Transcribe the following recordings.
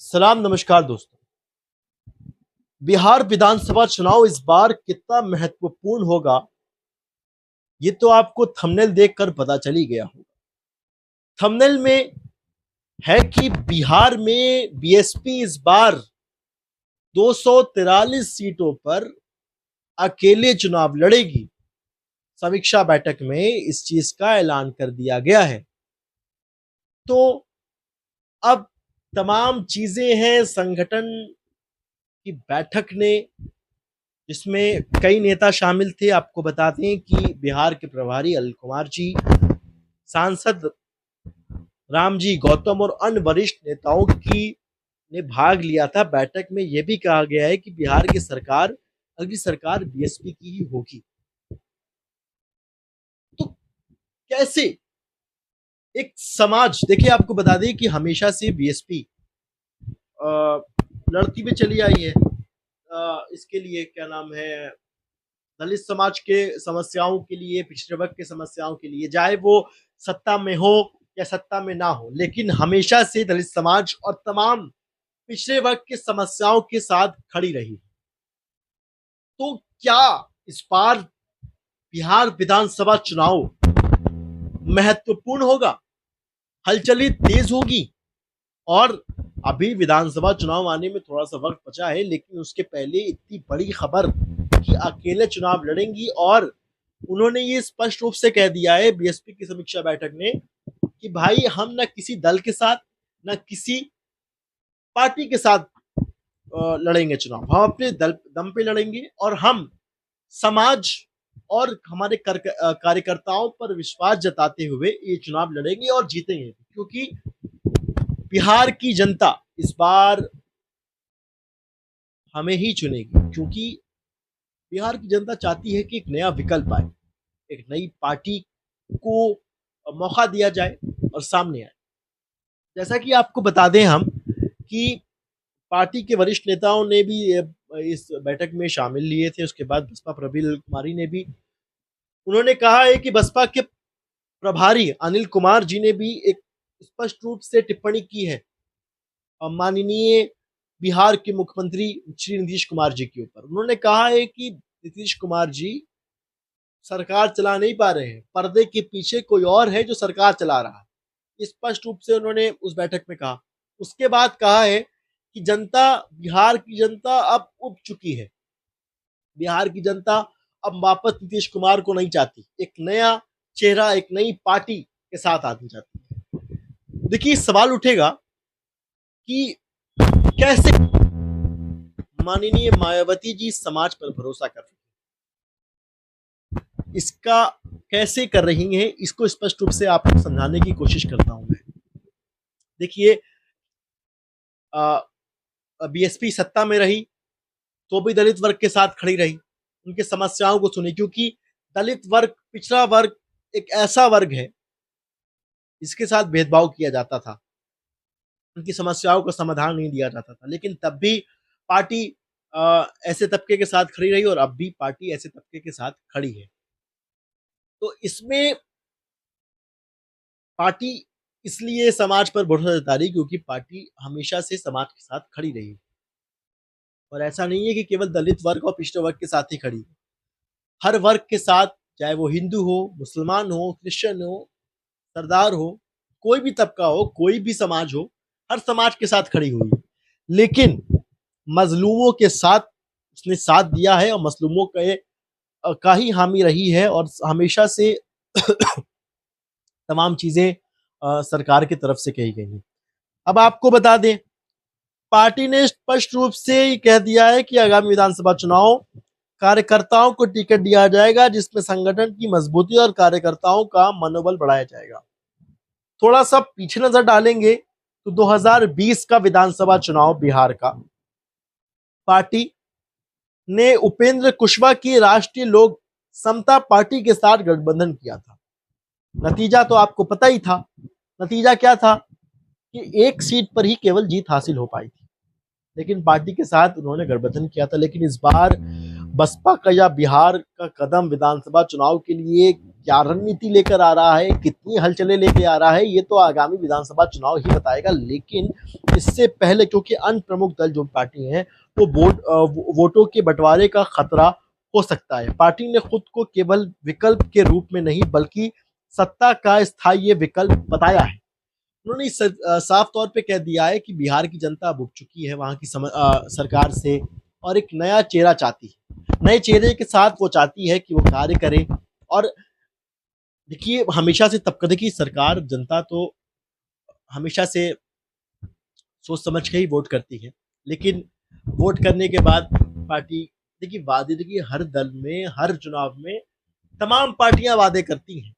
सलाम नमस्कार दोस्तों। बिहार विधानसभा चुनाव इस बार कितना महत्वपूर्ण होगा ये तो आपको थंबनेल देखकर पता चल ही गया होगा। थंबनेल में है कि बिहार में बीएसपी इस बार 243 सीटों पर अकेले चुनाव लड़ेगी। समीक्षा बैठक में इस चीज का ऐलान कर दिया गया है। तो अब तमाम चीजें हैं संगठन की बैठक ने, जिसमें कई नेता शामिल थे। आपको बता दें कि बिहार के प्रभारी अनिल कुमार जी, सांसद रामजी गौतम और अन्य वरिष्ठ नेताओं की ने भाग लिया था। बैठक में यह भी कहा गया है कि बिहार की सरकार, अगली सरकार बीएसपी की ही होगी। तो कैसे एक समाज, देखिए आपको बता दें कि हमेशा से बीएसपी लड़ती में चली आई है। इसके लिए क्या नाम है, दलित समाज के समस्याओं के लिए, पिछड़े वर्ग के समस्याओं के लिए, चाहे वो सत्ता में हो या सत्ता में ना हो, लेकिन हमेशा से दलित समाज और तमाम पिछड़े वर्ग की समस्याओं के साथ खड़ी रही। तो क्या इस बार बिहार विधानसभा चुनाव महत्वपूर्ण होगा, हलचलें तेज होगी? और अभी विधानसभा चुनाव आने में थोड़ा सा वक्त बचा है, लेकिन उसके पहले इतनी बड़ी खबर कि अकेले चुनाव लड़ेंगी। और उन्होंने ये स्पष्ट रूप से कह दिया है बीएसपी की समीक्षा बैठक में कि भाई हम न किसी दल के साथ, न किसी पार्टी के साथ लड़ेंगे चुनाव, हम अपने दम पे लड़ेंगे और हम समाज और हमारे कार्यकर्ताओं पर विश्वास जताते हुए ये चुनाव लड़ेंगे और जीतेंगे। क्योंकि बिहार की जनता इस बार हमें ही चुनेगी, क्योंकि बिहार की जनता चाहती है कि एक नया विकल्प आए, एक नई पार्टी को मौका दिया जाए और सामने आए। जैसा कि आपको बता दें हम कि पार्टी के वरिष्ठ नेताओं ने भी इस बैठक में शामिल लिए थे। उसके बाद बसपा प्रभारी कुमारी ने भी, उन्होंने कहा है कि बसपा के प्रभारी अनिल कुमार जी ने भी एक स्पष्ट रूप से टिप्पणी की है माननीय बिहार के मुख्यमंत्री श्री नीतीश कुमार जी के ऊपर। उन्होंने कहा है कि नीतीश कुमार जी सरकार चला नहीं पा रहे हैं, पर्दे के पीछे कोई और है जो सरकार चला रहा है। स्पष्ट रूप से उन्होंने उस बैठक में कहा। उसके बाद कहा है कि जनता, बिहार की जनता अब उब चुकी है। बिहार की जनता अब वापस नीतीश कुमार को नहीं चाहती, एक नया चेहरा, एक नई पार्टी के साथ आना चाहती है। देखिए सवाल उठेगा कि कैसे माननीय मायावती जी समाज पर भरोसा कर रही है, इसका कैसे कर रही हैं, इसको स्पष्ट रूप से आपको समझाने की कोशिश करता हूं मैं। देखिए बीएसपी सत्ता में रही तो भी दलित वर्ग के साथ खड़ी रही, उनकी समस्याओं को सुनी। क्योंकि दलित वर्ग, पिछड़ा वर्ग एक ऐसा वर्ग है जिसके साथ भेदभाव किया जाता था, उनकी समस्याओं का समाधान नहीं दिया जाता था। लेकिन तब भी पार्टी ऐसे तबके के साथ खड़ी रही और अब भी पार्टी ऐसे तबके के साथ खड़ी है। तो इसमें पार्टी इसलिए समाज पर भरोसा जता रही क्योंकि पार्टी हमेशा से समाज के साथ खड़ी रही। और ऐसा नहीं है कि केवल दलित वर्ग और पिछड़े वर्ग के साथ ही खड़ी, हर वर्ग के साथ, चाहे वो हिंदू हो, मुसलमान हो, क्रिश्चियन हो, सरदार हो, कोई भी तबका हो, कोई भी समाज हो, हर समाज के साथ खड़ी हुई। लेकिन मजलूमों के साथ उसने साथ दिया है और मजलूमों का ही हामी रही है और हमेशा से तमाम चीजें सरकार की तरफ से कही गई हैं। अब आपको बता दें, पार्टी ने स्पष्ट रूप से कह दिया है कि आगामी विधानसभा चुनाव कार्यकर्ताओं को टिकट दिया जाएगा, जिसमें संगठन की मजबूती और कार्यकर्ताओं का मनोबल बढ़ाया जाएगा। थोड़ा सा पीछे नजर डालेंगे तो 2020 का विधानसभा चुनाव बिहार का, पार्टी ने उपेंद्र कुशवाहा की राष्ट्रीय लोक समता पार्टी के साथ गठबंधन किया था। नतीजा तो आपको पता ही था। नतीजा क्या था कि एक सीट पर ही केवल जीत हासिल हो पाई थी, लेकिन पार्टी के साथ उन्होंने गठबंधन किया था। लेकिन इस बार बसपा का या बिहार का कदम विधानसभा चुनाव के लिए क्या रणनीति लेकर आ रहा है, कितनी हलचलें लेके आ रहा है, ये तो आगामी विधानसभा चुनाव ही बताएगा। लेकिन इससे पहले क्योंकि अन्य प्रमुख दल जो पार्टी हैं वो वोटों के बंटवारे का खतरा हो सकता है। पार्टी ने खुद को केवल विकल्प के रूप में नहीं बल्कि सत्ता का स्थायी विकल्प बताया है। उन्होंने साफ तौर पे कह दिया है कि बिहार की जनता अब उब चुकी है वहां की सरकार से और एक नया चेहरा चाहती है। नए चेहरे के साथ वो चाहती है कि वो कार्य करे। और देखिए, हमेशा से तब देखिए सरकार जनता तो हमेशा से सोच समझ के ही वोट करती है। लेकिन वोट करने के बाद पार्टी, देखिए वादे, देखिए हर दल में हर चुनाव में तमाम पार्टियां वादे करती हैं,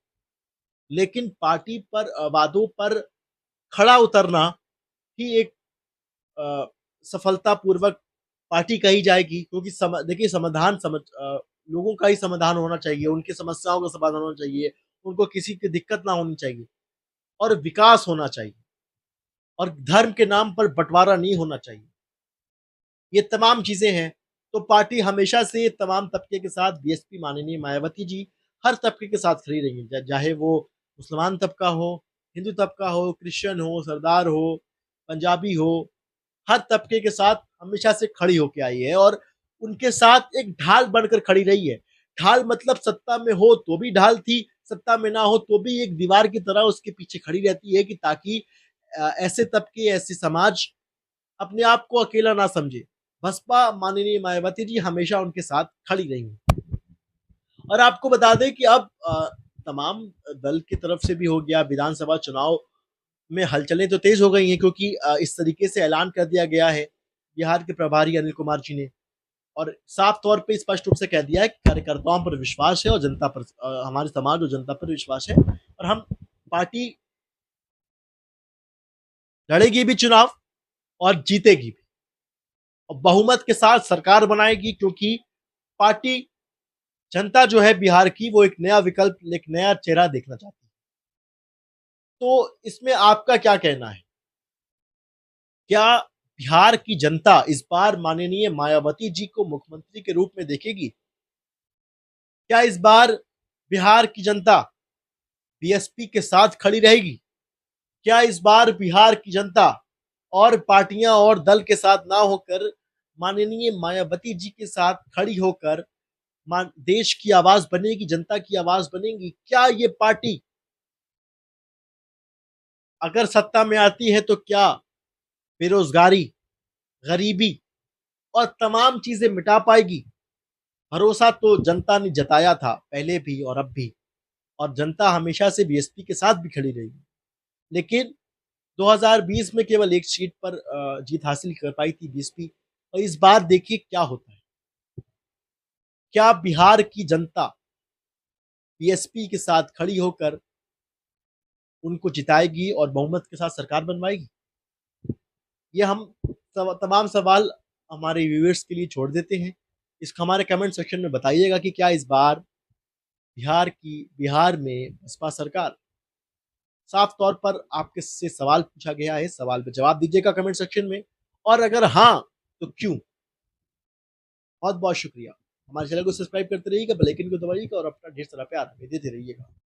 लेकिन पार्टी पर वादों पर खड़ा उतरना ही एक सफलतापूर्वक पार्टी कही जाएगी। क्योंकि देखिए लोगों का ही समाधान होना चाहिए, उनकी समस्याओं का समाधान होना चाहिए, उनको किसी की दिक्कत ना होनी चाहिए और विकास होना चाहिए और धर्म के नाम पर बंटवारा नहीं होना चाहिए। ये तमाम चीजें हैं। तो पार्टी हमेशा से तमाम तबके के साथ, बीएसपी माननीय मायावती जी हर तबके के साथ खड़ी रही हैं, चाहे वो मुसलमान तबका हो, हिंदू तबका हो, क्रिश्चियन हो, सरदार हो, पंजाबी हो, हर तबके के साथ हमेशा से खड़ी होके आई है और उनके साथ एक ढाल बनकर खड़ी रही है। ढाल मतलब सत्ता में हो तो भी ढाल थी, सत्ता में ना हो तो भी एक दीवार की तरह उसके पीछे खड़ी रहती है कि ताकि ऐसे तबके, ऐसे समाज अपने आप को अकेला ना समझे। बसपा माननीय मायावती जी हमेशा उनके साथ खड़ी रही। और आपको बता दें कि अब तमाम दल की तरफ से भी हो गया, विधानसभा चुनाव में हलचलें तो तेज हो गई हैं क्योंकि इस तरीके से ऐलान कर दिया गया है बिहार के प्रभारी अनिल कुमार जी ने। और साफ तौर पे स्पष्ट रूप से कह दिया है कि कार्यकर्ताओं पर विश्वास है और जनता पर, हमारे समाज और जनता पर विश्वास है और हम पार्टी लड़ेगी भी चुनाव और जीतेगी भी और बहुमत के साथ सरकार बनाएगी। क्योंकि पार्टी, जनता जो है बिहार की, वो एक नया विकल्प, एक नया चेहरा देखना चाहती है। तो इसमें आपका क्या कहना है? क्या बिहार की जनता इस बार माननीय मायावती जी को मुख्यमंत्री के रूप में देखेगी? क्या इस बार बिहार की जनता बीएसपी के साथ खड़ी रहेगी? क्या इस बार बिहार की जनता और पार्टियां और दल के साथ ना होकर माननीय मायावती जी के साथ खड़ी होकर देश की आवाज बनेगी, जनता की आवाज बनेगी? क्या ये पार्टी अगर सत्ता में आती है तो क्या बेरोजगारी, गरीबी और तमाम चीजें मिटा पाएगी? भरोसा तो जनता ने जताया था पहले भी और अब भी, और जनता हमेशा से बीएसपी के साथ भी खड़ी रही। लेकिन 2020 में केवल एक सीट पर जीत हासिल कर पाई थी बीएसपी। और इस बार देखिए क्या होता है। क्या बिहार की जनता बीएसपी के साथ खड़ी होकर उनको जिताएगी और बहुमत के साथ सरकार बनवाएगी? ये हम तमाम सवाल हमारे व्यूअर्स के लिए छोड़ देते हैं। इसको हमारे कमेंट सेक्शन में बताइएगा कि क्या इस बार बिहार में बसपा सरकार? साफ तौर पर आपके से सवाल पूछा गया है, सवाल पे जवाब दीजिएगा कमेंट सेक्शन में। और अगर हाँ, तो क्यों? बहुत बहुत शुक्रिया। हमारे चैनल को सब्सक्राइब करते रहिएगा, बेल आइकन को दबाइएगा और अपना ढेर सारा प्यार हमें देते रहिएगा।